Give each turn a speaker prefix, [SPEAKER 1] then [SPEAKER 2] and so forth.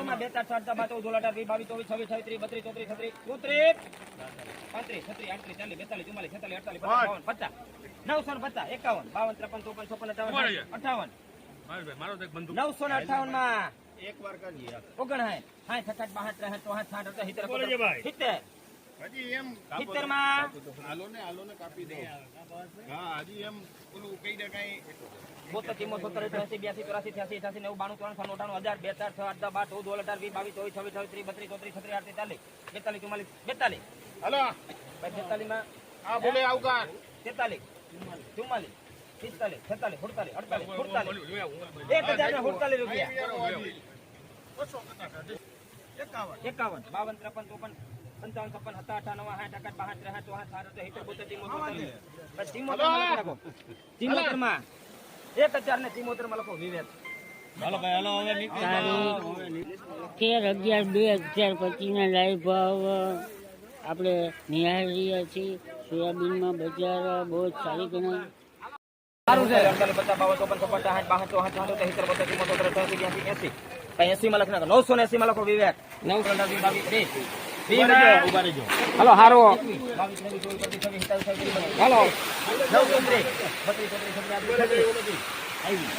[SPEAKER 1] માં 2 4 7 8 9 10 11 12 13 22 23 24 26 27 33 34 35 36 38 39 40 41 958 માં
[SPEAKER 2] એક વાર કરીએ
[SPEAKER 1] 59 60 62 63 64 70
[SPEAKER 2] હજી એમ
[SPEAKER 1] 70 માં
[SPEAKER 2] હાલો ને કાપી દો હા હજી એમ ઓલું કઈ દે કઈ
[SPEAKER 1] 72 73 82 83 84 88 89 90 92 93
[SPEAKER 2] હાલો
[SPEAKER 1] 42 માં
[SPEAKER 2] આ બોલે આવકાર
[SPEAKER 1] 43 44 45 46 47 48 1047 રૂપિયા 51 52 53 54 55 57 58 માં 1000 ને 73 માં લખો વિવેક.
[SPEAKER 3] હાલો ભાઈ હાલો હવે
[SPEAKER 4] નીકળી 13/11/2025 ના લાઈવ ભાવ આપણે નિહાળી રહ્યા છીએ. સોયાબીનમાં બજાર બહુ જ સારી ગણાય.
[SPEAKER 1] સારું છે 48 50 52 54 85 માં લખી નાખો 980 માં લખો વિવેક. 922 હાલો હારો હાલો 9 32 33 34 35 આવી